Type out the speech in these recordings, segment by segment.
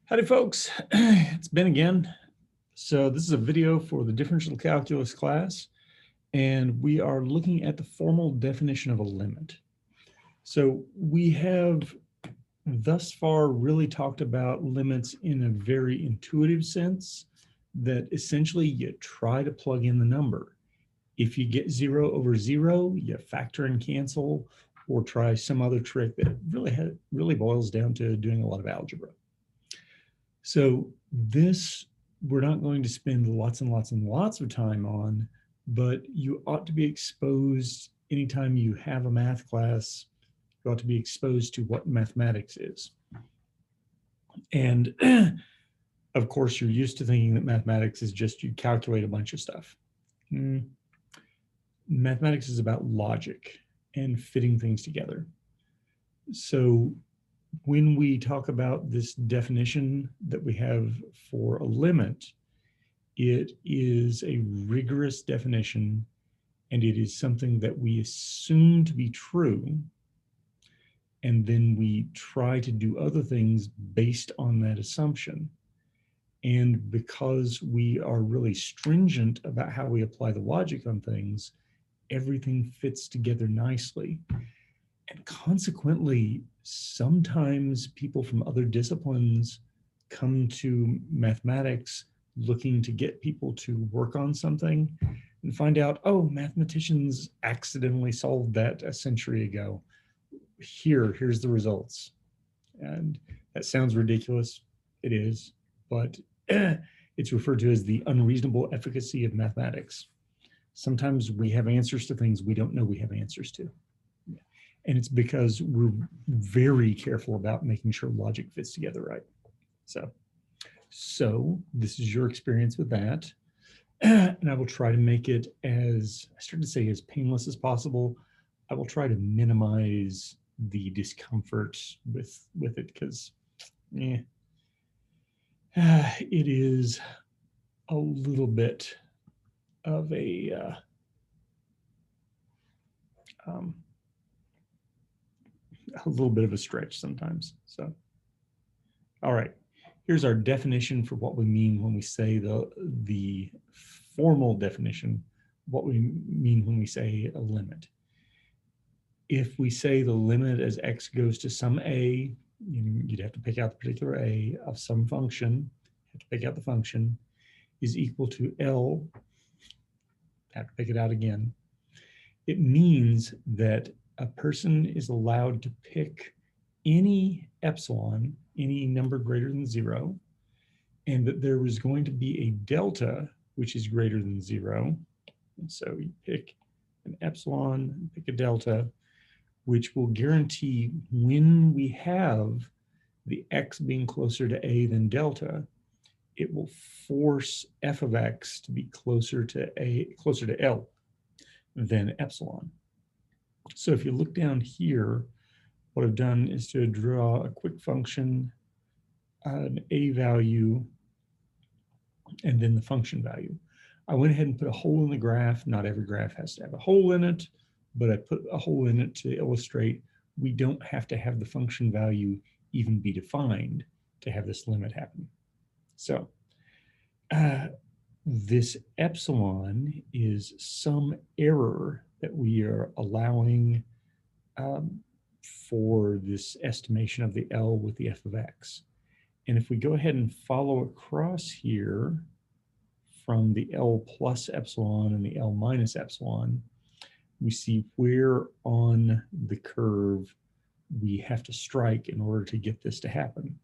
Howdy folks, it's Ben again. So this is a video for the differential calculus class, and we are looking at the formal definition of a limit. So we have thus far really talked about limits in a very intuitive sense that essentially you try to plug in the number. If you get 0 over 0, you factor and cancel, or try some other trick that really boils down to doing a lot of algebra. So this, we're not going to spend lots and lots and lots of time on, but you ought to be exposed anytime you have a math class, you ought to be exposed to what mathematics is. And of course, you're used to thinking that mathematics is just you calculate a bunch of stuff. Mathematics is about logic and fitting things together. So when we talk about this definition that we have for a limit, it is a rigorous definition, and it is something that we assume to be true, and then we try to do other things based on that assumption. And because we are really stringent about how we apply the logic on things, everything fits together nicely. And consequently, sometimes people from other disciplines come to mathematics looking to get people to work on something and find out, oh, mathematicians accidentally solved that a century ago. Here's the results. And that sounds ridiculous. It is, but it's referred to as the unreasonable efficacy of mathematics. Sometimes we have answers to things we don't know we have answers to. And it's because we're very careful about making sure logic fits together right. So this is your experience with that. And I will try to make it as, I started to say, as painless as possible. I will try to minimize the discomfort with it because it is a little bit of a little bit of a stretch sometimes. So, all right, here's our definition for what we mean when we say the formal definition, what we mean when we say a limit. If we say the limit as x goes to some a, you'd have to pick out the particular a of some function, have to pick out the function, is equal to L, have to pick it out again. It means that a person is allowed to pick any epsilon, any number greater than 0, and that there is going to be a delta which is greater than 0. And so you pick an epsilon, pick a delta, which will guarantee when we have the x being closer to a than delta, it will force f of x to be closer to L than epsilon. So if you look down here, what I've done is to draw a quick function, an a value, and then the function value. I went ahead and put a hole in the graph. Not every graph has to have a hole in it, but I put a hole in it to illustrate we don't have to have the function value even be defined to have this limit happen. So this epsilon is some error that we are allowing for this estimation of the L with the f of x. And if we go ahead and follow across here from the L plus epsilon and the L minus epsilon, we see where on the curve we have to strike in order to get this to happen.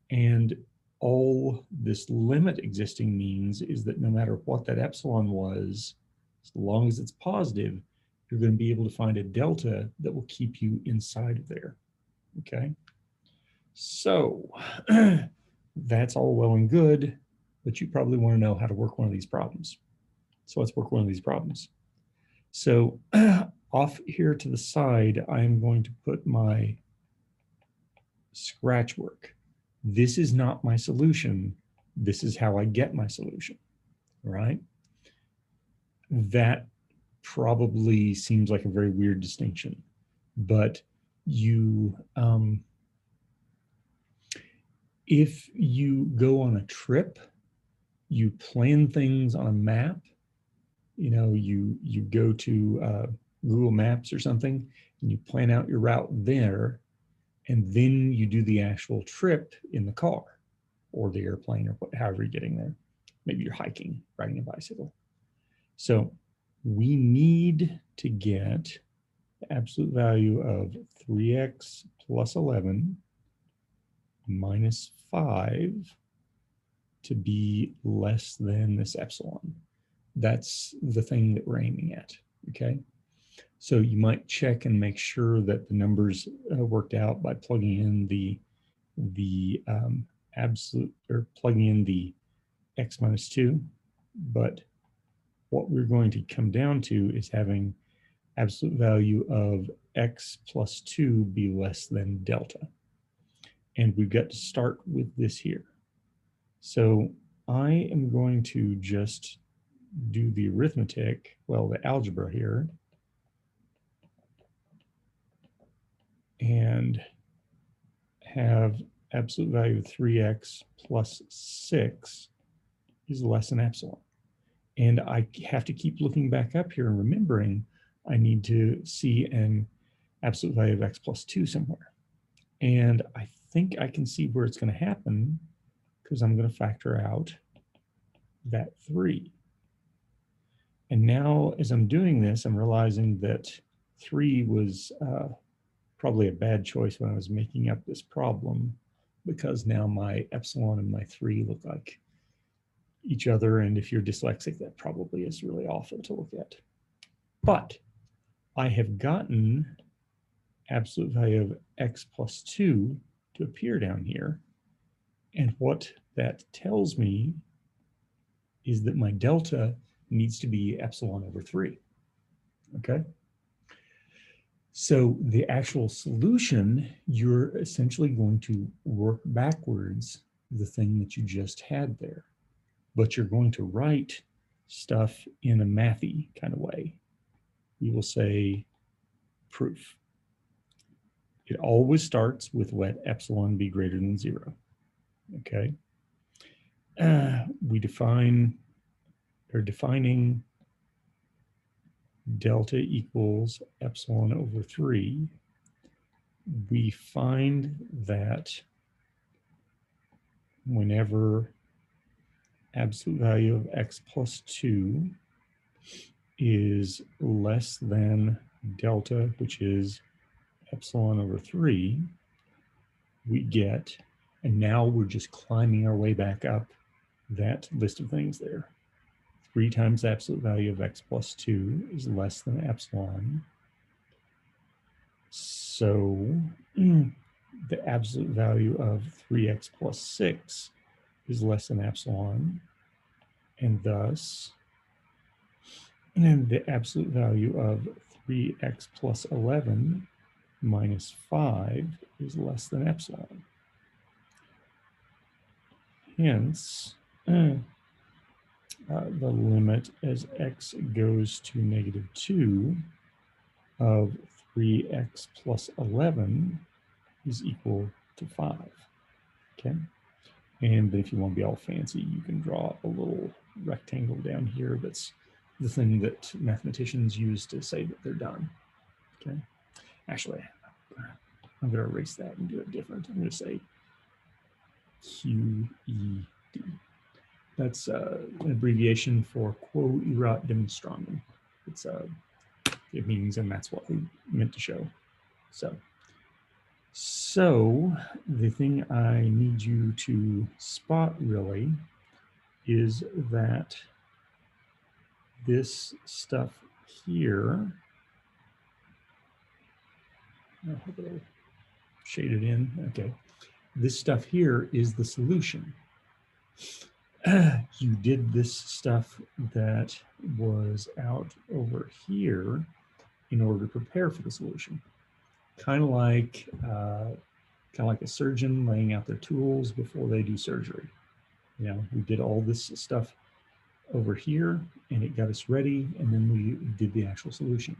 And all this limit existing means is that no matter what that epsilon was, as long as it's positive, you're going to be able to find a delta that will keep you inside of there. Okay, so that's all well and good, but you probably want to know how to work one of these problems. So let's work one of these problems. So off here to the side, I'm going to put my scratch work. This is not my solution. This is how I get my solution, right? That probably seems like a very weird distinction, but you, If you go on a trip, you plan things on a map, you know, you go to Google Maps or something, and you plan out your route there, and then you do the actual trip in the car or the airplane or however you're getting there. Maybe you're hiking, riding a bicycle. So we need to get the absolute value of 3x plus 11 minus 5 to be less than this epsilon. That's the thing that we're aiming at, okay? So you might check and make sure that the numbers worked out by plugging in the absolute, or plugging in the x minus 2, but what we're going to come down to is having absolute value of x plus 2 be less than delta. And we've got to start with this here. So I am going to just do the arithmetic, well, the algebra here, and have absolute value of 3x plus 6 is less than epsilon. And I have to keep looking back up here and remembering I need to see an absolute value of x plus 2 somewhere. And I think I can see where it's going to happen because I'm going to factor out that 3. And now as I'm doing this, I'm realizing that 3 was probably a bad choice when I was making up this problem, because now my epsilon and my 3 look like each other, and if you're dyslexic, that probably is really awful to look at. But I have gotten absolute value of x plus 2 to appear down here, and what that tells me is that my delta needs to be epsilon over 3, okay? So the actual solution, you're essentially going to work backwards the thing that you just had there, but you're going to write stuff in a mathy kind of way. You will say proof. It always starts with let epsilon be greater than 0, okay? We define, or defining delta equals epsilon over 3, we find that whenever absolute value of x plus 2 is less than delta, which is epsilon over 3, we get, and now we're just climbing our way back up that list of things there. 3 times absolute value of x plus 2 is less than epsilon. So the absolute value of 3x plus 6 is less than epsilon, and thus the absolute value of 3x plus 11 minus 5 is less than epsilon. Hence, the limit as x goes to -2 of 3x plus 11 is equal to 5, okay? And then if you want to be all fancy, you can draw a little rectangle down here. That's the thing that mathematicians use to say that they're done, okay? Actually, I'm going to erase that and do it different. I'm going to say QED. That's an abbreviation for Quo Erat Demonstrandum. It means, and that's what we meant to show. So the thing I need you to spot really is that this stuff here, I hope it'll shade it in, okay. This stuff here is the solution. You did this stuff that was out over here in order to prepare for the solution. Kind of like a surgeon laying out their tools before they do surgery. You know, we did all this stuff over here and it got us ready, and then we did the actual solution.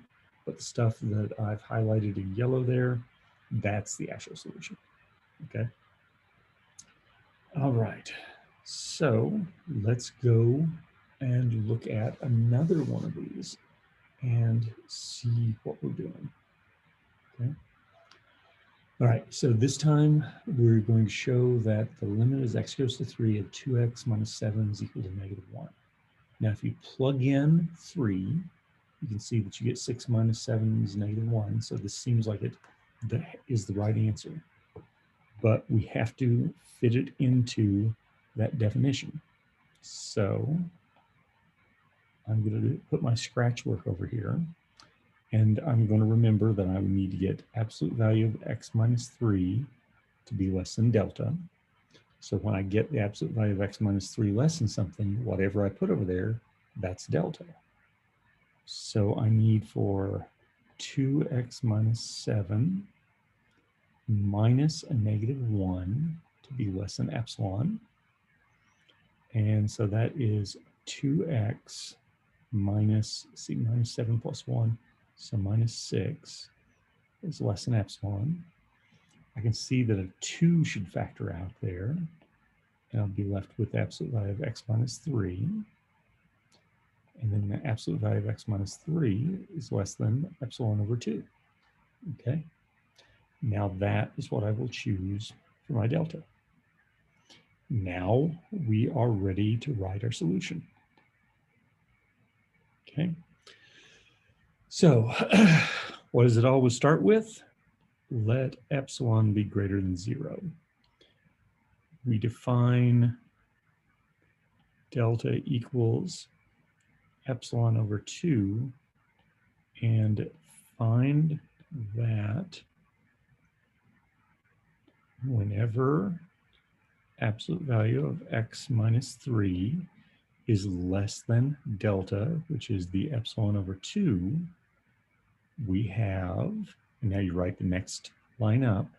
But the stuff that I've highlighted in yellow there, that's the actual solution, okay? All right, so let's go and look at another one of these and see what we're doing. Okay. All right, so this time we're going to show that the limit as x goes to 3 of 2x minus 7 is equal to -1. Now, if you plug in 3, you can see that you get 6 minus 7 is -1. So this seems like it is the right answer. But we have to fit it into that definition. So I'm going to put my scratch work over here. And I'm going to remember that I would need to get absolute value of x minus 3 to be less than delta. So when I get the absolute value of x minus 3 less than something, whatever I put over there, that's delta. So I need for 2x minus 7 minus a -1 to be less than epsilon. And so that is 2x minus 7 plus 1, so minus 6 is less than epsilon. I can see that a 2 should factor out there, and I'll be left with the absolute value of x minus 3. And then the absolute value of x minus 3 is less than epsilon over 2. Okay, now that is what I will choose for my delta. Now we are ready to write our solution. Okay, so what does it always start with? Let epsilon be greater than 0. We define delta equals epsilon over 2 and find that whenever absolute value of x minus 3 is less than delta, which is the epsilon over 2, we have, and now you write the next line up,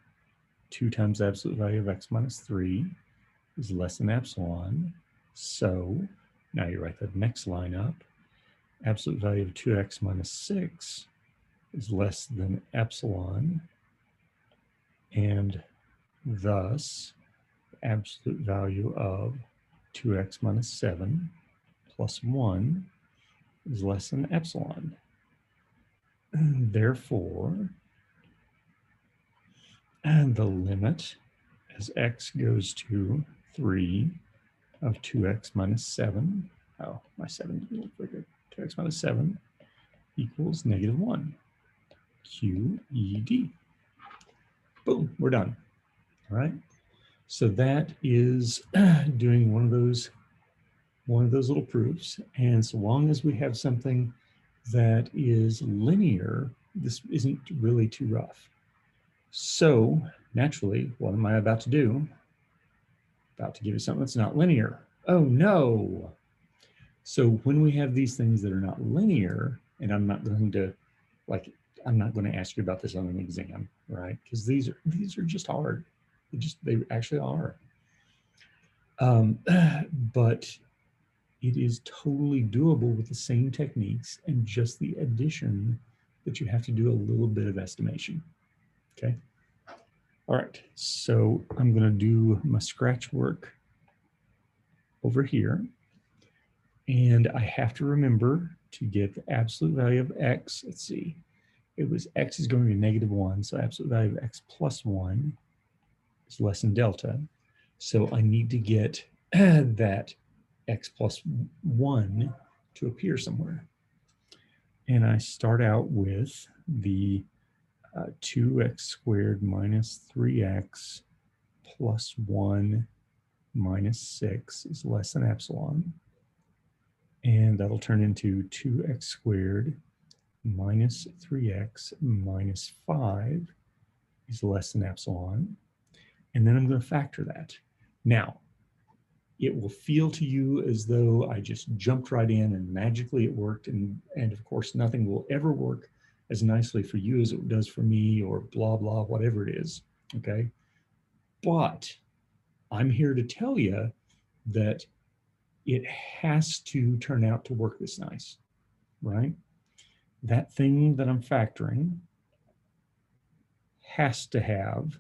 2 times the absolute value of x minus 3 is less than epsilon. So now you write the next line up, absolute value of 2x minus 6 is less than epsilon, and thus absolute value of 2x minus 7 plus 1 is less than epsilon. Therefore, and the limit as x goes to 3 of 2x minus 7, oh, my 7 didn't look very good, 2x minus 7 equals -1, QED. Boom, we're done. All right, so that is doing one of those little proofs, and so long as we have something that is linear, this isn't really too rough. So naturally, what am I about to do? About to give you something that's not linear. Oh no. So when we have these things that are not linear, and I'm not going to ask you about this on an exam, right? Because these are just hard. They actually are. But it is totally doable with the same techniques and just the addition that you have to do a little bit of estimation. Okay. All right. So I'm going to do my scratch work over here. And I have to remember to get the absolute value of x. Let's see. It was x is going to -1. So absolute value of x plus 1 is less than delta. So I need to get that x plus 1 to appear somewhere. And I start out with the 2x squared minus 3x plus 1 minus 6 is less than epsilon. And that'll turn into 2x squared minus 3x minus 5 is less than epsilon. And then I'm going to factor that. Now, it will feel to you as though I just jumped right in and magically it worked. And of course, nothing will ever work as nicely for you as it does for me, or blah, blah, whatever it is, okay? But I'm here to tell you that it has to turn out to work this nice, right? That thing that I'm factoring has to have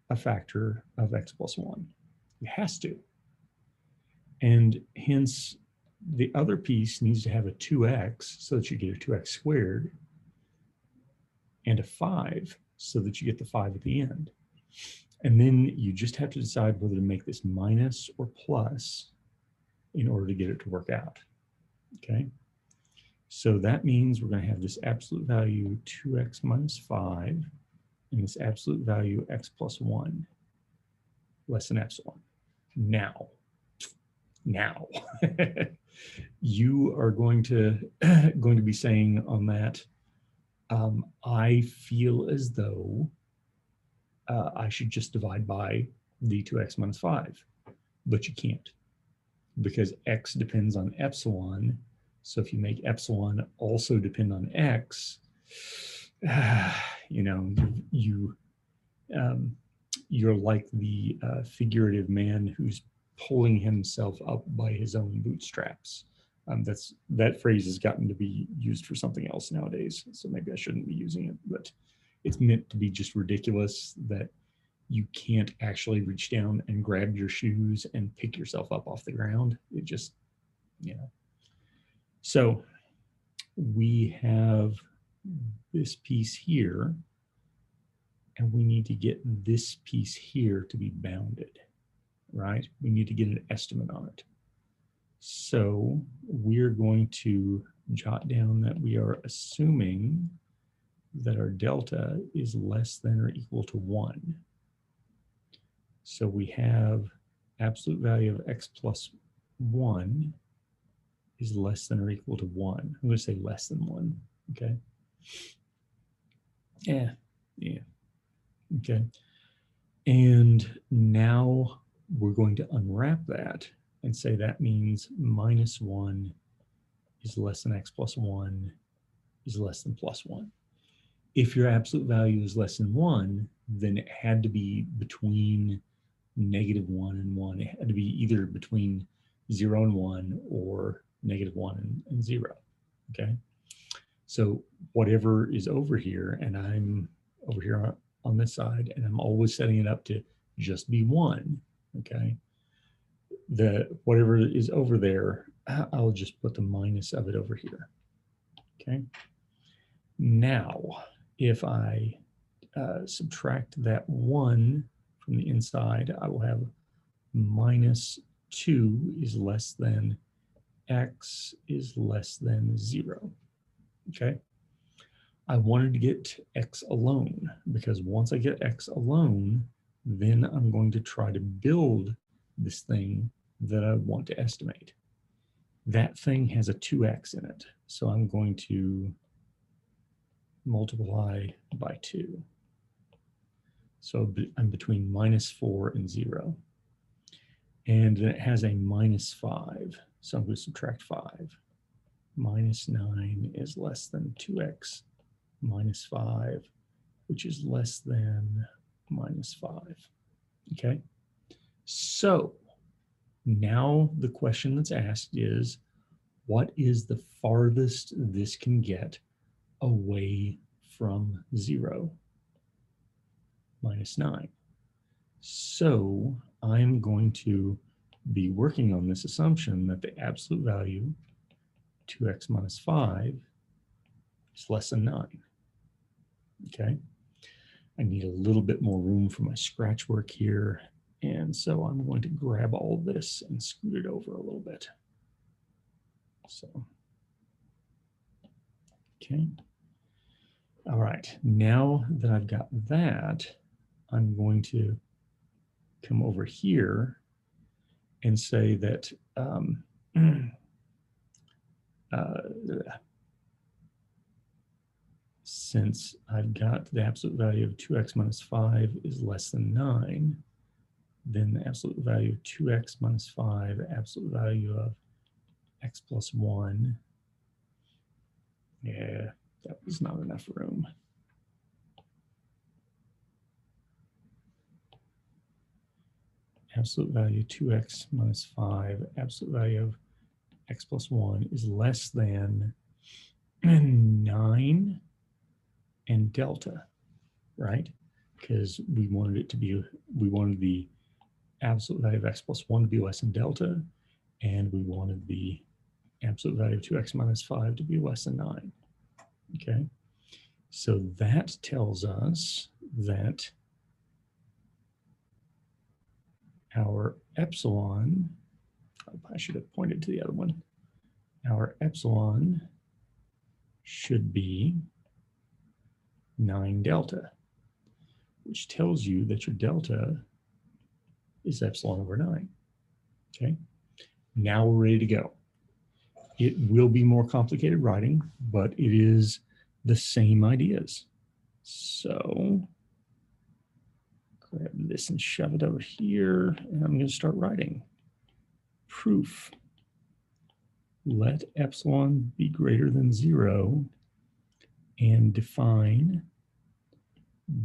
a factor of x plus 1. It has to. And hence, the other piece needs to have a 2x so that you get a 2x squared, and a 5 so that you get the 5 at the end. And then you just have to decide whether to make this minus or plus in order to get it to work out. Okay? So that means we're going to have this absolute value 2x minus 5 and this absolute value x plus 1 less than epsilon. Now, you are going to be saying on that, I feel as though I should just divide by the 2x minus 5, but you can't, because x depends on epsilon. So if you make epsilon also depend on x, you know, you're like the figurative man who's pulling himself up by his own bootstraps. That phrase has gotten to be used for something else nowadays, so maybe I shouldn't be using it, but it's meant to be just ridiculous that you can't actually reach down and grab your shoes and pick yourself up off the ground. It just, you know. So we have this piece here, and we need to get this piece here to be bounded, right? We need to get an estimate on it. So we're going to jot down that we are assuming that our delta is less than or equal to 1. So we have absolute value of x plus 1 is less than or equal to 1. I'm going to say less than 1, okay? Yeah. Okay. And now we're going to unwrap that and say that means minus 1 is less than x plus 1 is less than plus 1. If your absolute value is less than 1, then it had to be between negative 1 and 1. It had to be either between 0 and 1 or negative 1 and 0, okay? So whatever is over here, and I'm over here on this side, and I'm always setting it up to just be 1, okay? Whatever is over there, I'll just put the minus of it over here, okay? Now, if I subtract that 1 from the inside, I will have minus 2 is less than x is less than 0, okay? I wanted to get x alone, because once I get x alone, then I'm going to try to build this thing that I want to estimate. That thing has a 2x in it, so I'm going to multiply by 2. So I'm between minus 4 and 0. And then it has a minus 5, so I'm going to subtract 5. Minus 9 is less than 2x minus 5, which is less than minus 5, okay? So now the question that's asked is, what is the farthest this can get away from 0? Minus 9. So I'm going to be working on this assumption that the absolute value, 2x minus 5, is less than 9. Okay, I need a little bit more room for my scratch work here, and so I'm going to grab all this and scoot it over a little bit. So, okay. All right, now that I've got that, I'm going to come over here and say that since I've got the absolute value of 2x minus 5 is less than 9, then the absolute value of 2x minus 5, absolute value of x plus 1, yeah, that was not enough room. Absolute value 2x minus 5, absolute value of x plus 1 is less than 9 and delta, right? Because we wanted it to be, we wanted the absolute value of x plus 1 to be less than delta, and we wanted the absolute value of 2x minus 5 to be less than 9. Okay, so that tells us that our epsilon, I should have pointed to the other one, our epsilon should be 9 delta, which tells you that your delta is epsilon over 9. Okay, now we're ready to go. It will be more complicated writing, but it is the same ideas. So grab this and shove it over here, and I'm going to start writing. Proof. Let epsilon be greater than 0 and define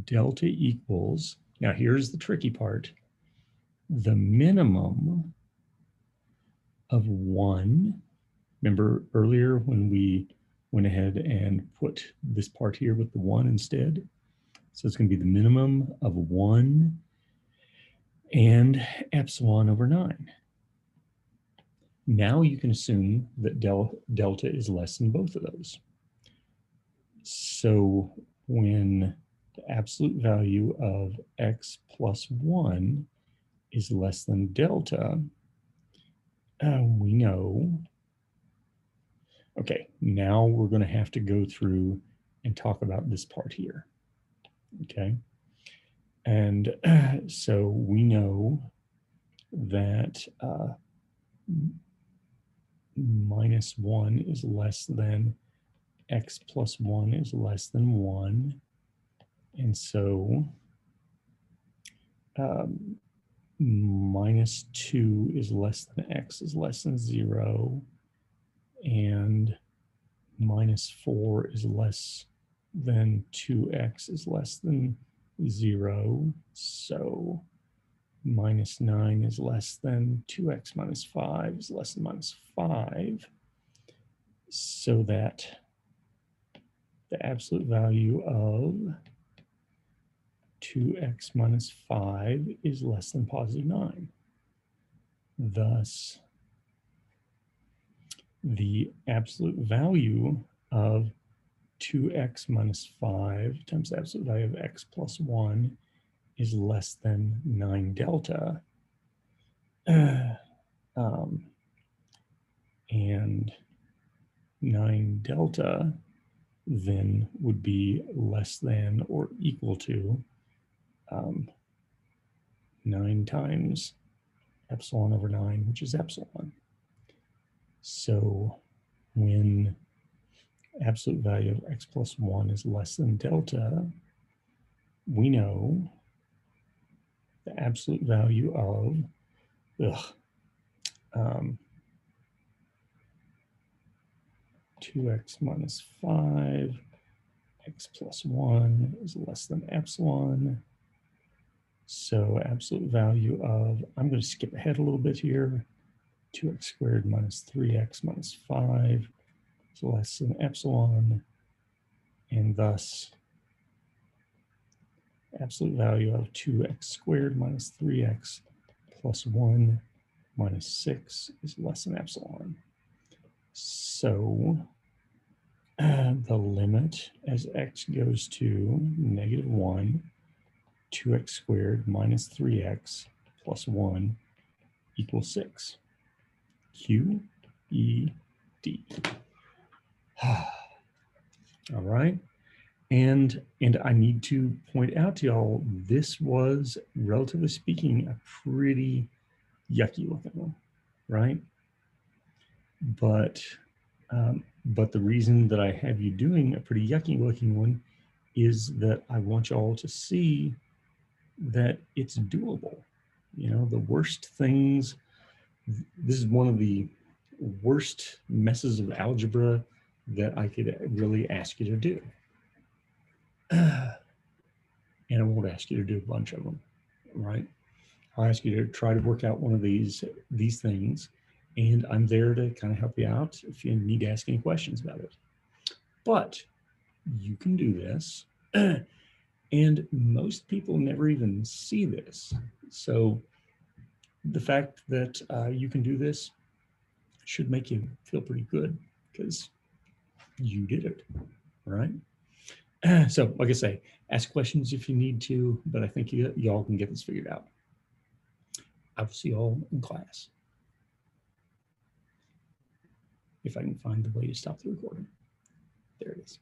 delta equals, now here's the tricky part, the minimum of 1. Remember earlier when we went ahead and put this part here with the 1 instead? So it's going to be the minimum of 1 and epsilon over 9. Now you can assume that delta is less than both of those. So when the absolute value of x plus 1 is less than delta, we know, okay, now we're going to have to go through and talk about this part here. Okay, and so we know that minus 1 is less than x plus 1 is less than 1. And so minus 2 is less than x is less than 0. And minus 4 is less than 2x is less than 0. So minus 9 is less than 2x minus 5 is less than minus 5. So that the absolute value of 2x minus 5 is less than positive 9. Thus, the absolute value of 2x minus 5 times the absolute value of x plus 1 is less than 9 delta. And 9 delta then would be less than or equal to 9 times epsilon over 9, which is epsilon. So when absolute value of x plus 1 is less than delta, we know the absolute value of 2x minus 5, x plus 1 is less than epsilon. So absolute value of, I'm going to skip ahead a little bit here, 2x squared minus 3x minus 5 is less than epsilon, and thus absolute value of 2x squared minus 3x plus 1 minus 6 is less than epsilon. So the limit as x goes to -1, 2x squared minus 3x plus 1 equals 6. Q, E, D. All right. And I need to point out to y'all, this was, relatively speaking, a pretty yucky looking one, right? But the reason that I have you doing a pretty yucky looking one is that I want y'all to see that it's doable. You know, the worst things, this is one of the worst messes of algebra that I could really ask you to do. And I won't ask you to do a bunch of them, right? I'll ask you to try to work out one of these things, and I'm there to kind of help you out if you need to ask any questions about it. But you can do this, and most people never even see this. So the fact that you can do this should make you feel pretty good because you did it, all right? So like I say, ask questions if you need to, but I think y'all can get this figured out. I will see y'all in class. If I can find the way to stop the recording. There it is.